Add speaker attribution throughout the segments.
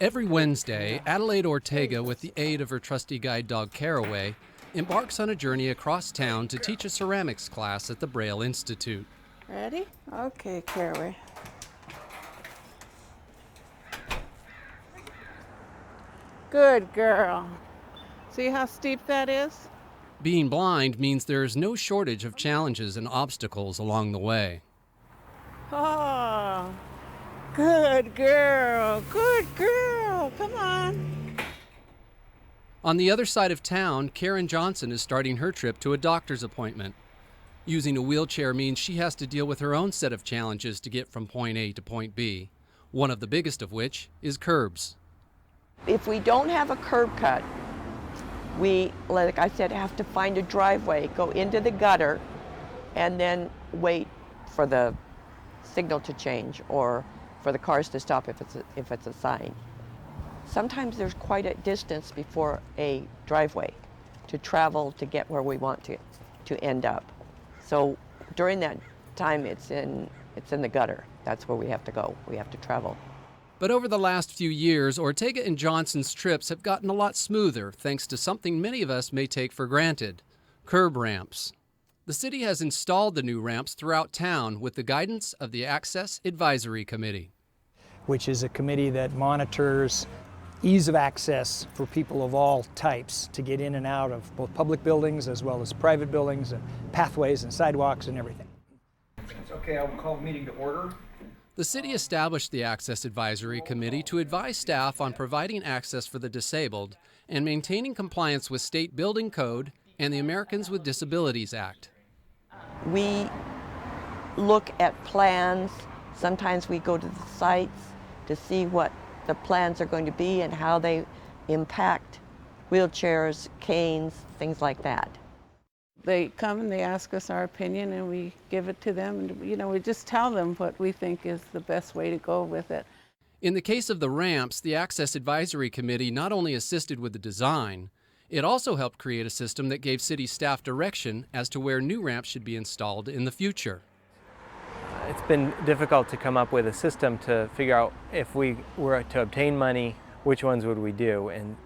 Speaker 1: Every Wednesday, Adelaide Ortega, with the aid of her trusty guide dog Caraway, embarks on a journey across town to teach a ceramics class at the Braille Institute.
Speaker 2: Ready? Okay, Caraway. Good girl. See how steep that is?
Speaker 1: Being blind means there's no shortage of challenges and obstacles along the way.
Speaker 2: Oh, good girl. Good girl. Come on.
Speaker 1: On the other side of town, Karen Johnson is starting her trip to a doctor's appointment. Using a wheelchair means she has to deal with her own set of challenges to get from point A to point B, one of the biggest of which is curbs.
Speaker 3: If we don't have a curb cut, we, like I said, have to find a driveway, go into the gutter, and then wait for the signal to change or for the cars to stop if it's a sign. Sometimes there's quite a distance before a driveway to travel to get where we want to end up. So during that time, it's in the gutter. That's where we have to go. We have to travel.
Speaker 1: But over the last few years, Ortega and Johnson's trips have gotten a lot smoother thanks to something many of us may take for granted: curb ramps. The city has installed the new ramps throughout town with the guidance of the Access Advisory Committee,
Speaker 4: which is a committee that monitors ease of access for people of all types to get in and out of both public buildings as well as private buildings, and pathways and sidewalks and everything.
Speaker 5: Okay, I will call the meeting to order.
Speaker 1: The city established the Access Advisory Committee to advise staff on providing access for the disabled and maintaining compliance with state building code and the Americans with Disabilities Act.
Speaker 3: We look at plans. Sometimes we go to the sites to see what the plans are going to be and how they impact wheelchairs, canes, things like that.
Speaker 2: They come and they ask us our opinion and we give it to them, and we just tell them what we think is the best way to go with it.
Speaker 1: In the case of the ramps, the Access Advisory Committee not only assisted with the design, it also helped create a system that gave city staff direction as to where new ramps should be installed in the future.
Speaker 6: It's been difficult to come up with a system to figure out if we were to obtain money, which ones would we do. And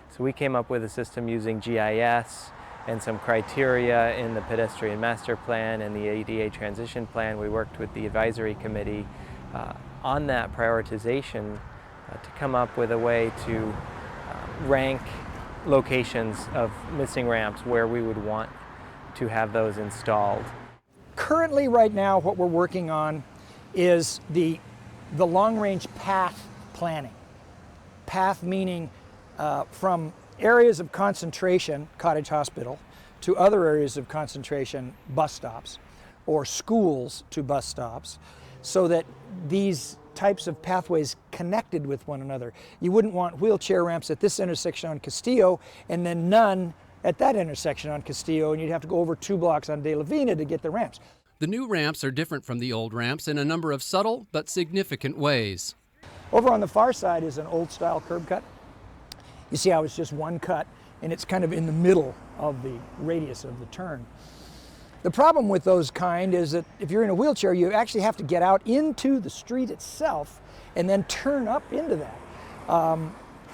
Speaker 6: so we came up with a system using GIS and some criteria in the pedestrian master plan and the ADA transition plan. We worked with the advisory committee on that prioritization to come up with a way to rank locations of missing ramps where we would want to have those installed.
Speaker 4: Currently, right now, what we're working on is the long-range path planning. Path meaning from areas of concentration, Cottage Hospital, to other areas of concentration, bus stops, or schools to bus stops, so that these types of pathways connected with one another. You wouldn't want wheelchair ramps at this intersection on Castillo and then none at that intersection on Castillo, and you'd have to go over 2 blocks on De La Vina to get the ramps.
Speaker 1: The new ramps are different from the old ramps in a number of subtle but significant ways.
Speaker 4: Over on the far side is an old-style curb cut. You see how it's just one cut, and it's kind of in the middle of the radius of the turn. The problem with those kind is that if you're in a wheelchair, you actually have to get out into the street itself and then turn up into that.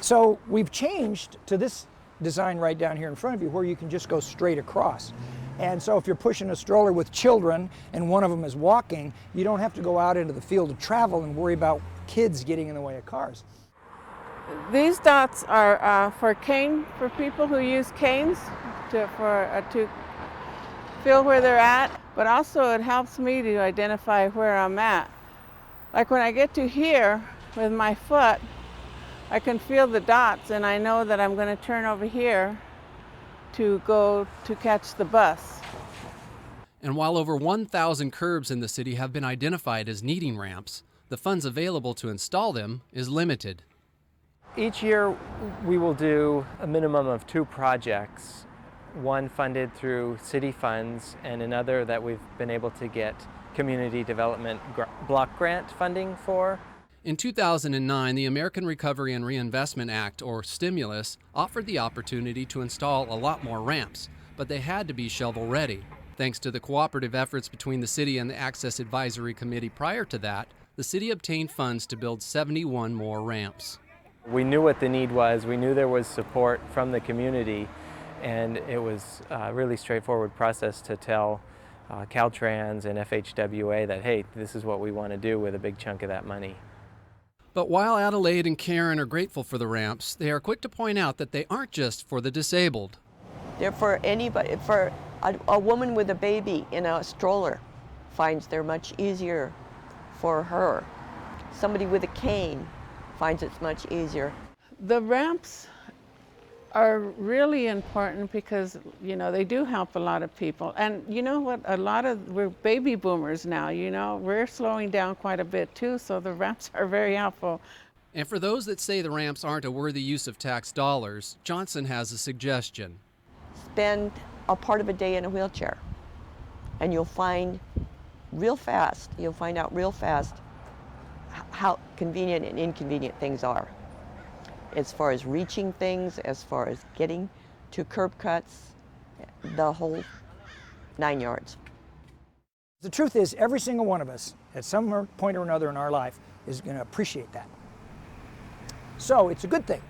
Speaker 4: So we've changed to this design right down here in front of you where you can just go straight across. And so if you're pushing a stroller with children and one of them is walking, you don't have to go out into the field of travel and worry about kids getting in the way of cars.
Speaker 2: These dots are for people who use canes to feel where they're at, but also it helps me to identify where I'm at. Like when I get to here with my foot, I can feel the dots and I know that I'm going to turn over here to go to catch the bus.
Speaker 1: And while over 1,000 curbs in the city have been identified as needing ramps, the funds available to install them is limited.
Speaker 6: Each year we will do a minimum of 2 projects, one funded through city funds and another that we've been able to get community development block grant funding for.
Speaker 1: In 2009, the American Recovery and Reinvestment Act, or stimulus, offered the opportunity to install a lot more ramps, but they had to be shovel-ready. Thanks to the cooperative efforts between the city and the Access Advisory Committee prior to that, the city obtained funds to build 71 more ramps.
Speaker 6: We knew what the need was, we knew there was support from the community, and it was a really straightforward process to tell Caltrans and FHWA that, hey, this is what we want to do with a big chunk of that money.
Speaker 1: But while Adelaide and Karen are grateful for the ramps, they are quick to point out that they aren't just for the disabled.
Speaker 3: They're for anybody. For a woman with a baby in a stroller finds they're much easier for her. Somebody with a cane finds it's much easier.
Speaker 2: The ramps are really important because, you know, they do help a lot of people. And you know what, we're baby boomers now, you know, we're slowing down quite a bit too, so the ramps are very helpful.
Speaker 1: And for those that say the ramps aren't a worthy use of tax dollars, Johnson has a suggestion.
Speaker 3: Spend a part of a day in a wheelchair and you'll find out real fast how convenient and inconvenient things are. As far as reaching things, as far as getting to curb cuts, the whole 9 yards.
Speaker 4: The truth is, every single one of us, at some point or another in our life, is going to appreciate that. So it's a good thing